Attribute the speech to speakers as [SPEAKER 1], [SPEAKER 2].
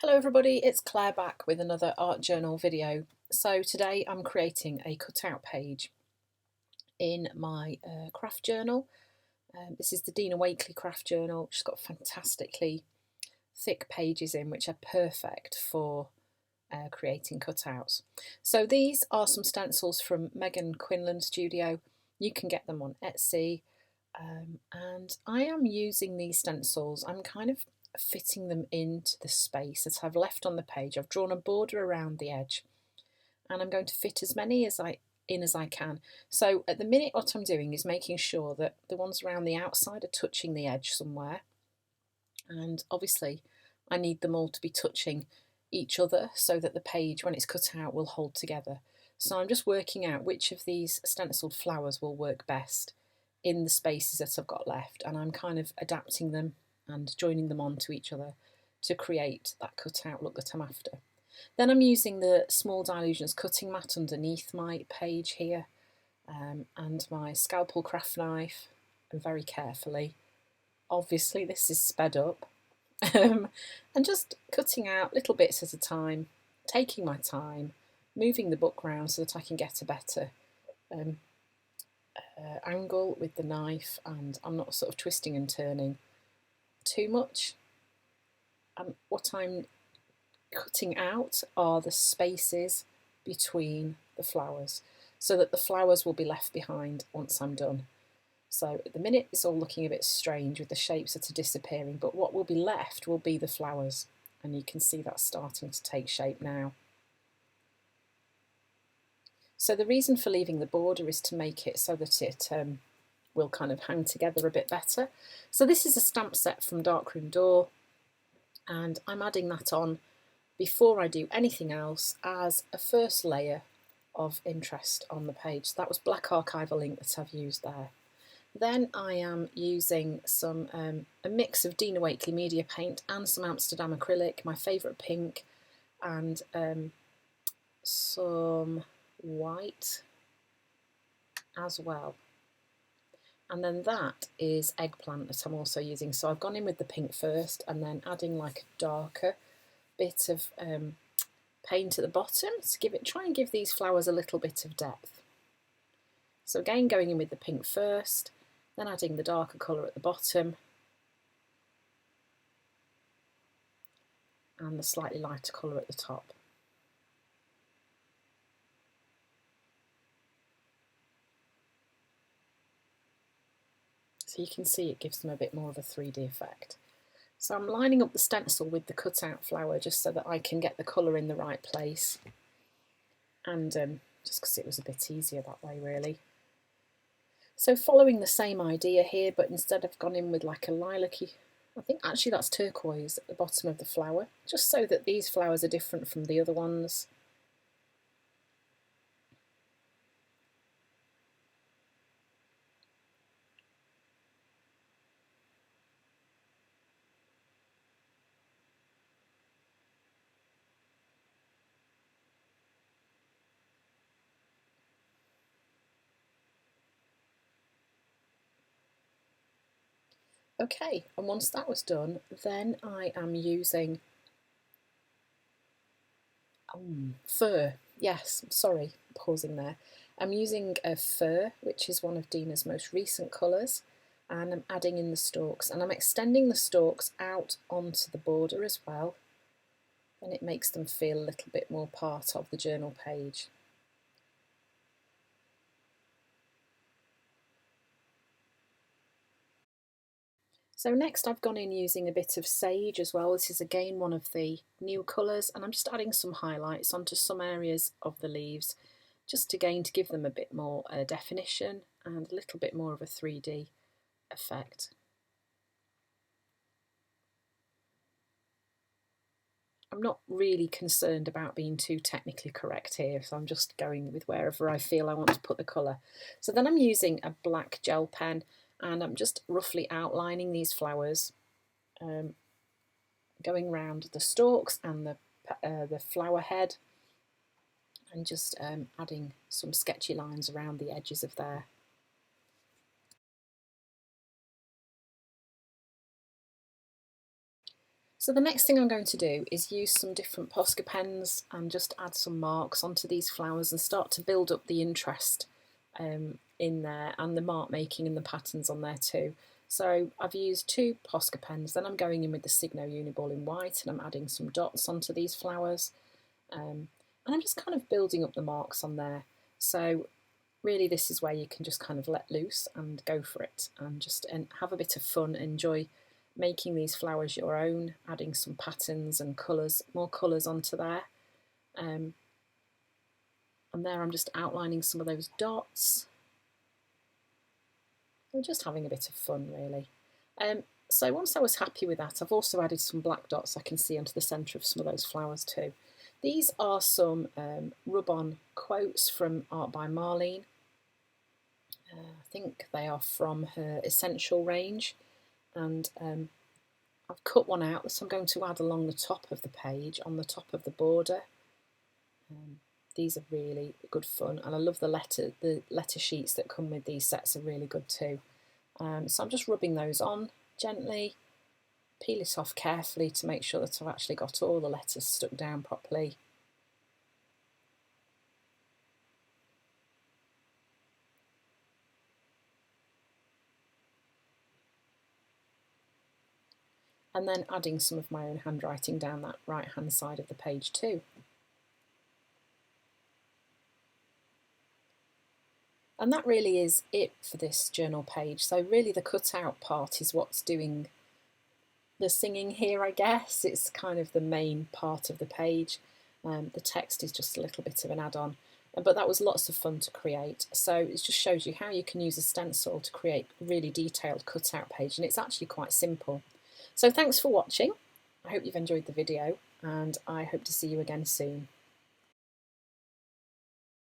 [SPEAKER 1] Hello everybody, it's Claire back with another art journal video. So today I'm creating a cutout page in my craft journal. This is the Dina Wakley craft journal, which has got fantastically thick pages in which are perfect for creating cutouts. So these are some stencils from Megan Quinlan studio. You can get them on Etsy, and I am using these stencils. I'm kind of fitting them into the space that I've left on the page. I've drawn a border around the edge and I'm going to fit as many as I can. So at the minute what I'm doing is making sure that the ones around the outside are touching the edge somewhere, and obviously I need them all to be touching each other so that the page, when it's cut out, will hold together. So I'm just working out which of these stenciled flowers will work best in the spaces that I've got left, and I'm kind of adapting them and joining them onto each other to create that cutout look that I'm after. Then I'm using the Small Dilutions cutting mat underneath my page here, and my scalpel craft knife, and very carefully, obviously this is sped up, and just cutting out little bits at a time, taking my time, moving the book round so that I can get a better angle with the knife, and I'm not sort of twisting and turning too much. What I'm cutting out are the spaces between the flowers so that the flowers will be left behind once I'm done. So at the minute it's all looking a bit strange with the shapes that are disappearing, but what will be left will be the flowers, and you can see that's starting to take shape now. So the reason for leaving the border is to make it so that it will kind of hang together a bit better. So this is a stamp set from Darkroom Door, and I'm adding that on before I do anything else as a first layer of interest on the page. So that was black archival ink that I've used there. Then I am using some a mix of Dina Wakley media paint and some Amsterdam acrylic, my favourite pink, and some white as well. And then that is eggplant that I'm also using. So I've gone in with the pink first and then adding like a darker bit of paint at the bottom to try and give these flowers a little bit of depth. So again, going in with the pink first, then adding the darker colour at the bottom and the slightly lighter colour at the top. So you can see it gives them a bit more of a 3D effect. So I'm lining up the stencil with the cutout flower just so that I can get the colour in the right place, and just because it was a bit easier that way really. So following the same idea here, but instead I've gone in with like a lilac-y, I think actually that's turquoise at the bottom of the flower, just so that these flowers are different from the other ones. Okay, and once that was done, then I am using fur. Yes, sorry, pausing there. I'm using a fur, which is one of Dina's most recent colours, and I'm adding in the stalks, and I'm extending the stalks out onto the border as well, and it makes them feel a little bit more part of the journal page. So next I've gone in using a bit of sage as well. This is again one of the new colours, and I'm just adding some highlights onto some areas of the leaves, just again to give them a bit more definition and a little bit more of a 3D effect. I'm not really concerned about being too technically correct here, so I'm just going with wherever I feel I want to put the colour. So then I'm using a black gel pen, and I'm just roughly outlining these flowers, going round the stalks and the flower head, and just adding some sketchy lines around the edges of there. So the next thing I'm going to do is use some different Posca pens and just add some marks onto these flowers and start to build up the interest in there, and the mark making and the patterns on there too. So I've used 2 Posca pens, then I'm going in with the Signo Uniball in white and I'm adding some dots onto these flowers, and I'm just kind of building up the marks on there. So really this is where you can just kind of let loose and go for it and just have a bit of fun, enjoy making these flowers your own, adding some patterns and colours, more colours onto there. And there I'm just outlining some of those dots. I'm just having a bit of fun really. So once I was happy with that, I've also added some black dots I can see onto the centre of some of those flowers too. These are some rub-on quotes from Art by Marlene. I think they are from her Essential range, and I've cut one out that I'm going to add along the top of the page, on the top of the border. These are really good fun, and I love the letter sheets that come with these sets are really good too. So I'm just rubbing those on gently, peel it off carefully to make sure that I've actually got all the letters stuck down properly. And then adding some of my own handwriting down that right hand side of the page too. And that really is it for this journal page. So really the cutout part is what's doing the singing here, I guess. It's kind of the main part of the page. The text is just a little bit of an add-on, but that was lots of fun to create. So it just shows you how you can use a stencil to create a really detailed cutout page, and it's actually quite simple. So thanks for watching. I hope you've enjoyed the video, and I hope to see you again soon.